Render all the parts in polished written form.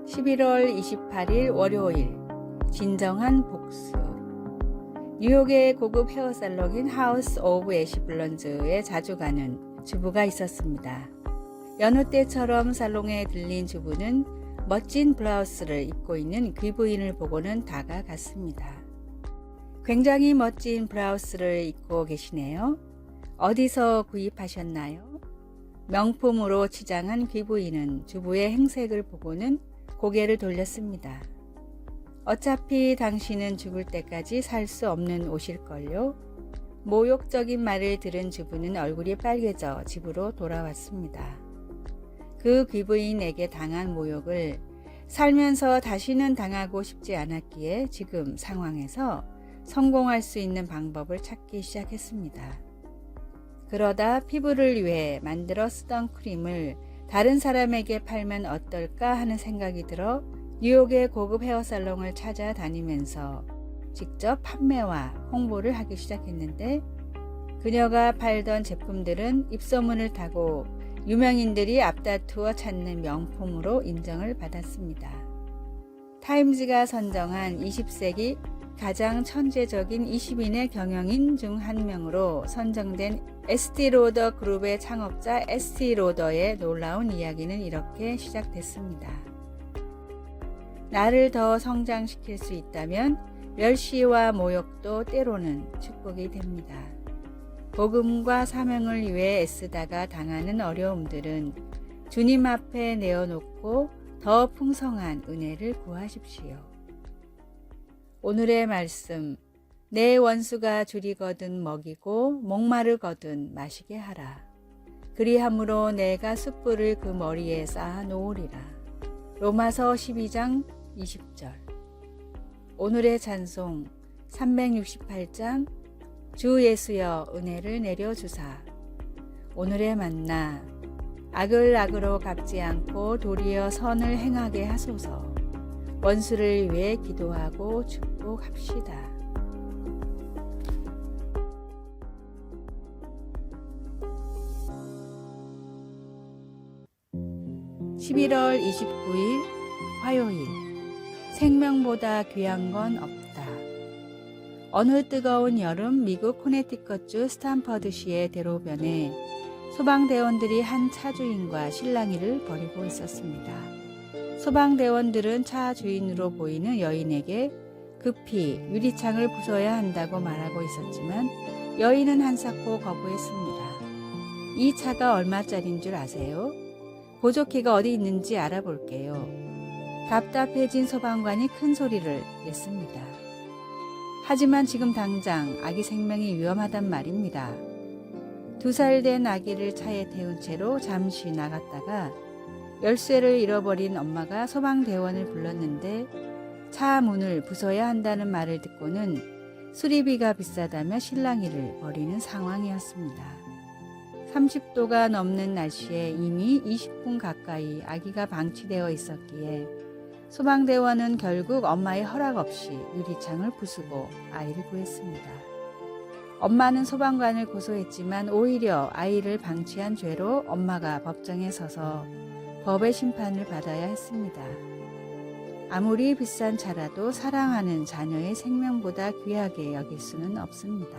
11월 28일 월요일 진정한 복수. 뉴욕의 고급 헤어살롱인 하우스 오브 애쉬 블론즈에 자주 가는 주부가 있었습니다. 여느 때처럼 살롱에 들린 주부는 멋진 블라우스를 입고 있는 귀부인을 보고는 다가갔습니다. 굉장히 멋진 블라우스를 입고 계시네요. 어디서 구입하셨나요? 명품으로 치장한 귀부인은 주부의 행색을 보고는 고개를 돌렸습니다. 어차피 당신은 죽을 때까지 살 수 없는 옷일걸요? 모욕적인 말을 들은 주부는 얼굴이 빨개져 집으로 돌아왔습니다. 그 귀부인에게 당한 모욕을 살면서 다시는 당하고 싶지 않았기에 지금 상황에서 성공할 수 있는 방법을 찾기 시작했습니다. 그러다 피부를 위해 만들어 쓰던 크림을 다른 사람에게 팔면 어떨까 하는 생각이 들어 뉴욕의 고급 헤어살롱을 찾아다니면서 직접 판매와 홍보를 하기 시작했는데 그녀가 팔던 제품들은 입소문을 타고 유명인들이 앞다투어 찾는 명품으로 인정을 받았습니다. 타임즈가 선정한 20세기 가장 천재적인 20인의 경영인 중 한 명으로 선정된 에스티 로더 그룹의 창업자 에스티 로더의 놀라운 이야기는 이렇게 시작됐습니다. 나를 더 성장시킬 수 있다면 멸시와 모욕도 때로는 축복이 됩니다. 복음과 사명을 위해 애쓰다가 당하는 어려움들은 주님 앞에 내어놓고 더 풍성한 은혜를 구하십시오. 오늘의 말씀, 내 원수가 줄이거든 먹이고 목마르거든 마시게 하라. 그리함으로 내가 숯불을 그 머리에 쌓아 놓으리라. 로마서 12장 20절. 오늘의 찬송 368장 주 예수여 은혜를 내려주사. 오늘의 만나 악을 악으로 갚지 않고 도리어 선을 행하게 하소서. 원수를 위해 기도하고 축복합시다. (11월 29일) 화요일. 생명보다 귀한 건 없다. 어느 뜨거운 여름 미국 코네티컷주 스탠퍼드시의 대로변에 소방대원들이 한 차주인과 실랑이를 벌이고 있었습니다. 소방대원들은 차 주인으로 보이는 여인에게 급히 유리창을 부숴야 한다고 말하고 있었지만 여인은 한사코 거부했습니다. 이 차가 얼마짜린 줄 아세요? 보조키가 어디 있는지 알아볼게요. 답답해진 소방관이 큰 소리를 냈습니다. 하지만 지금 당장 아기 생명이 위험하단 말입니다. 2살 된 아기를 차에 태운 채로 잠시 나갔다가 열쇠를 잃어버린 엄마가 소방대원을 불렀는데 차 문을 부숴야 한다는 말을 듣고는 수리비가 비싸다며 실랑이를 벌이는 상황이었습니다. 30도가 넘는 날씨에 이미 20분 가까이 아기가 방치되어 있었기에 소방대원은 결국 엄마의 허락 없이 유리창을 부수고 아이를 구했습니다. 엄마는 소방관을 고소했지만 오히려 아이를 방치한 죄로 엄마가 법정에 서서 법의 심판을 받아야 했습니다. 아무리 비싼 차라도 사랑하는 자녀의 생명보다 귀하게 여길 수는 없습니다.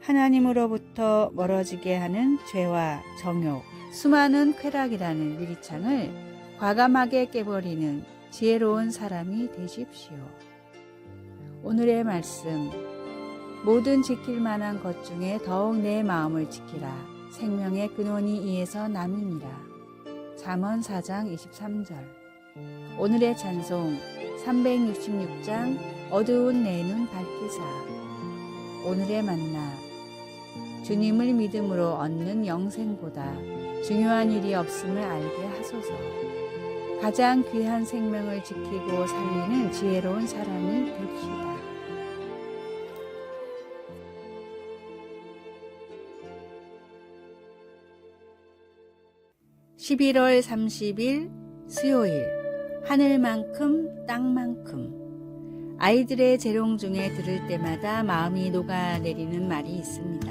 하나님으로부터 멀어지게 하는 죄와 정욕, 수많은 쾌락이라는 유리창을 과감하게 깨버리는 지혜로운 사람이 되십시오. 오늘의 말씀, 모든 지킬 만한 것 중에 더욱 내 마음을 지키라. 생명의 근원이 이에서 남이니라. 잠언 4장 23절. 오늘의 찬송 366장 어두운 내 눈 밝히사. 오늘의 만나 주님을 믿음으로 얻는 영생보다 중요한 일이 없음을 알게 하소서. 가장 귀한 생명을 지키고 살리는 지혜로운 사람이 됩시다. (11월 30일) 수요일. 하늘만큼 땅만큼. 아이들의 재롱 중에 들을 때마다 마음이 녹아내리는 말이 있습니다.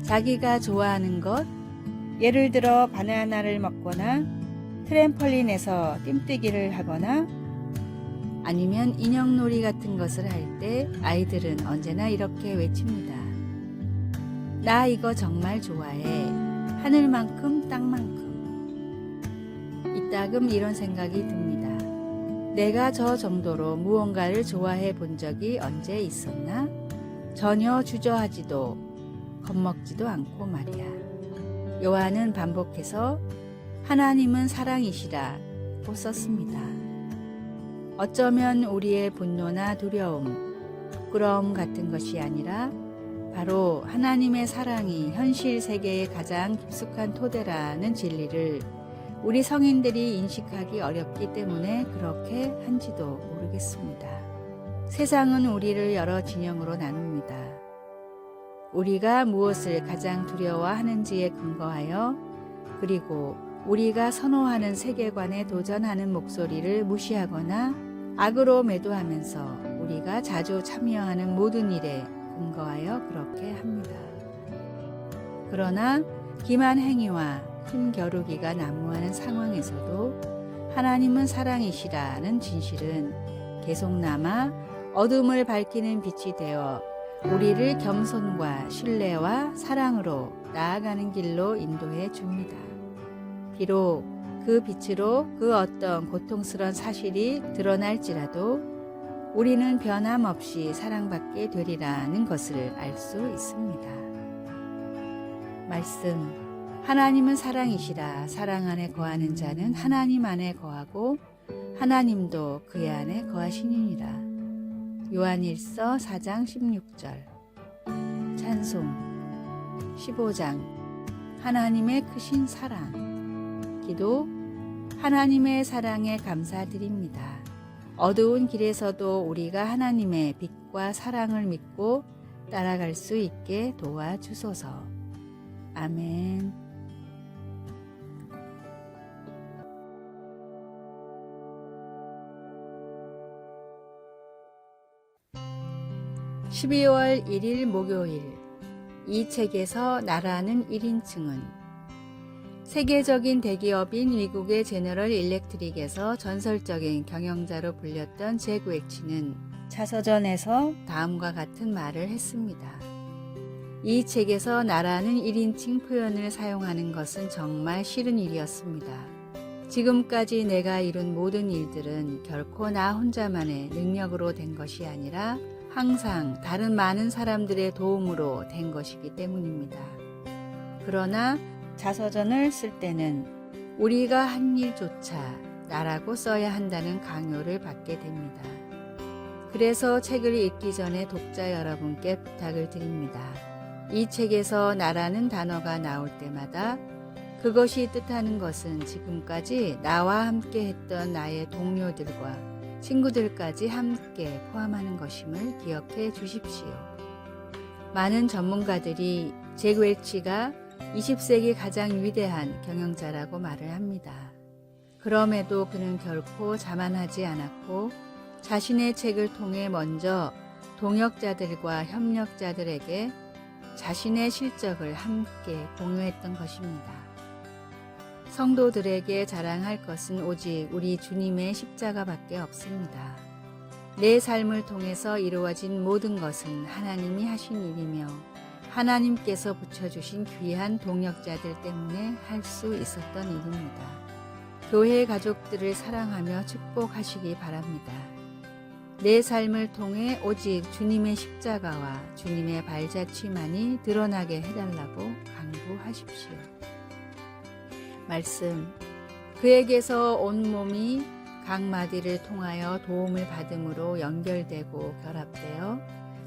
자기가 좋아하는 것, 예를 들어 바나나를 먹거나 트램펄린에서 띰뛰기를 하거나 아니면 인형놀이 같은 것을 할 때 아이들은 언제나 이렇게 외칩니다. 나 이거 정말 좋아해. 하늘만큼 땅만큼. 이따금 이런 생각이 듭니다. 내가 저 정도로 무언가를 좋아해 본 적이 언제 있었나? 전혀 주저하지도 겁먹지도 않고 말이야. 요한은 반복해서 하나님은 사랑이시라고 썼습니다. 어쩌면 우리의 분노나 두려움, 부끄러움 같은 것이 아니라 바로 하나님의 사랑이 현실 세계의 가장 깊숙한 토대라는 진리를 우리 성인들이 인식하기 어렵기 때문에 그렇게 한지도 모르겠습니다. 세상은 우리를 여러 진영으로 나눕니다. 우리가 무엇을 가장 두려워하는지에 근거하여 그리고 우리가 선호하는 세계관에 도전하는 목소리를 무시하거나 악으로 매도하면서 우리가 자주 참여하는 모든 일에 근거하여 그렇게 합니다. 그러나 기만 행위와 힘겨루기가 난무하는 상황에서도 하나님은 사랑이시라는 진실은 계속 남아 어둠을 밝히는 빛이 되어 우리를 겸손과 신뢰와 사랑으로 나아가는 길로 인도해 줍니다. 비록 그 빛으로 그 어떤 고통스러운 사실이 드러날지라도 우리는 변함없이 사랑받게 되리라는 것을 알 수 있습니다. 말씀. 하나님은 사랑이시라. 사랑 안에 거하는 자는 하나님 안에 거하고 하나님도 그의 안에 거하시니라. 요한일서 4장 16절. 찬송 15장. 하나님의 크신 사랑. 기도. 하나님의 사랑에 감사드립니다. 어두운 길에서도 우리가 하나님의 빛과 사랑을 믿고 따라갈 수 있게 도와주소서. 아멘. 12월 1일 목요일. 이 책에서 나라는 1인칭은 세계적인 대기업인 미국의 제너럴 일렉트릭에서 전설적인 경영자로 불렸던 잭 웰치는 자서전에서 다음과 같은 말을 했습니다. 이 책에서 나라는 1인칭 표현을 사용하는 것은 정말 싫은 일이었습니다. 지금까지 내가 이룬 모든 일들은 결코 나 혼자만의 능력으로 된 것이 아니라 항상 다른 많은 사람들의 도움으로 된 것이기 때문입니다. 그러나 자서전을 쓸 때는 우리가 한 일조차 나라고 써야 한다는 강요를 받게 됩니다. 그래서 책을 읽기 전에 독자 여러분께 부탁을 드립니다. 이 책에서 나라는 단어가 나올 때마다 그것이 뜻하는 것은 지금까지 나와 함께 했던 나의 동료들과 친구들까지 함께 포함하는 것임을 기억해 주십시오. 많은 전문가들이 잭 웰치가 20세기 가장 위대한 경영자라고 말을 합니다. 그럼에도 그는 결코 자만하지 않았고 자신의 책을 통해 먼저 동역자들과 협력자들에게 자신의 실적을 함께 공유했던 것입니다. 성도들에게 자랑할 것은 오직 우리 주님의 십자가밖에 없습니다. 내 삶을 통해서 이루어진 모든 것은 하나님이 하신 일이며 하나님께서 붙여주신 귀한 동역자들 때문에 할 수 있었던 일입니다. 교회 가족들을 사랑하며 축복하시기 바랍니다. 내 삶을 통해 오직 주님의 십자가와 주님의 발자취만이 드러나게 해달라고 간구하십시오. 말씀. 그에게서 온몸이 각 마디를 통하여 도움을 받음으로 연결되고 결합되어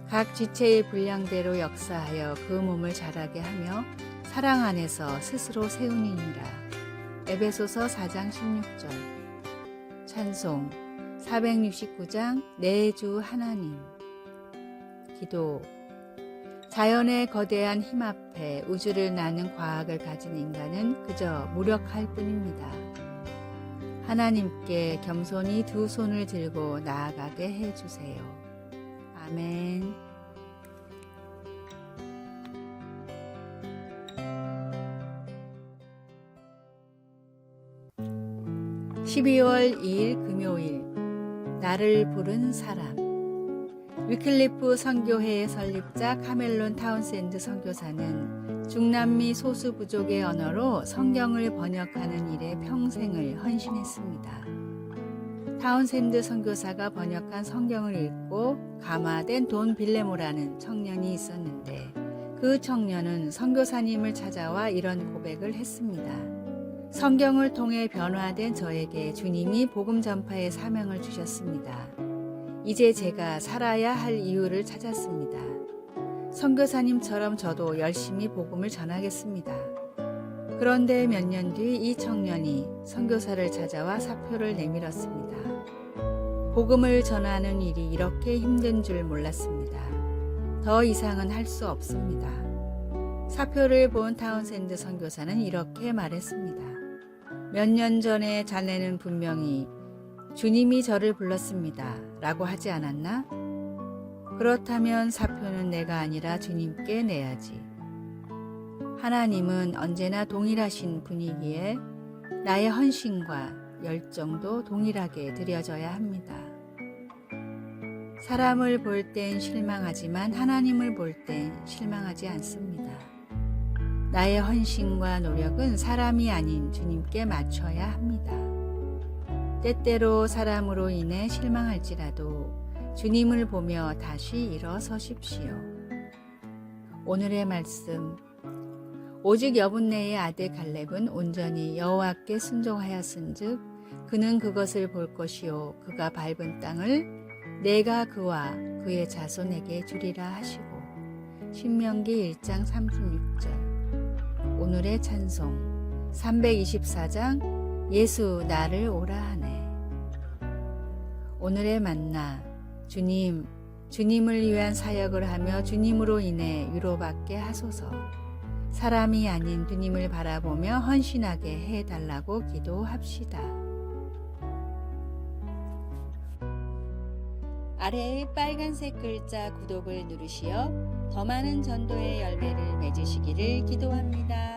각 지체의 분량대로 역사하여 그 몸을 자라게 하며 사랑 안에서 스스로 세우니니라. 에베소서 4장 16절. 찬송 469장 내 주 하나님. 기도. 자연의 거대한 힘 앞에 우주를 나는 과학을 가진 인간은 그저 무력할 뿐입니다. 하나님께 겸손히 두 손을 들고 나아가게 해주세요. 아멘. 12월 2일 금요일 나를 부른 사람. 위클리프 선교회의 설립자 카멜론 타운샌드 선교사는 중남미 소수 부족의 언어로 성경을 번역하는 일에 평생을 헌신했습니다. 타운샌드 선교사가 번역한 성경을 읽고 감화된 돈 빌레모라는 청년이 있었는데 그 청년은 선교사님을 찾아와 이런 고백을 했습니다. 성경을 통해 변화된 저에게 주님이 복음 전파의 사명을 주셨습니다. 이제 제가 살아야 할 이유를 찾았습니다. 선교사님처럼 저도 열심히 복음을 전하겠습니다. 그런데 몇 년 뒤 이 청년이 선교사를 찾아와 사표를 내밀었습니다. 복음을 전하는 일이 이렇게 힘든 줄 몰랐습니다. 더 이상은 할 수 없습니다. 사표를 본 타운샌드 선교사는 이렇게 말했습니다. 몇 년 전에 자네는 분명히 주님이 저를 불렀습니다. 라고 하지 않았나? 그렇다면 사표는 내가 아니라 주님께 내야지. 하나님은 언제나 동일하신 분이기에 나의 헌신과 열정도 동일하게 드려져야 합니다. 사람을 볼 땐 실망하지만 하나님을 볼 땐 실망하지 않습니다. 나의 헌신과 노력은 사람이 아닌 주님께 맞춰야 합니다. 때때로 사람으로 인해 실망할지라도 주님을 보며 다시 일어서십시오. 오늘의 말씀. 오직 여분네의 아들 갈렙은 온전히 여호와께 순종하였은즉 그는 그것을 볼 것이요 그가 밟은 땅을 내가 그와 그의 자손에게 주리라 하시고. 신명기 1장 36절. 오늘의 찬송 324장 예수 나를 오라 하네. 오늘의 만나. 주님을 위한 사역을 하며 주님으로 인해 위로받게 하소서. 사람이 아닌 주님을 바라보며 헌신하게 해달라고 기도합시다. 아래의 빨간색 글자 구독을 누르시어 더 많은 전도의 열매를 맺으시기를 기도합니다.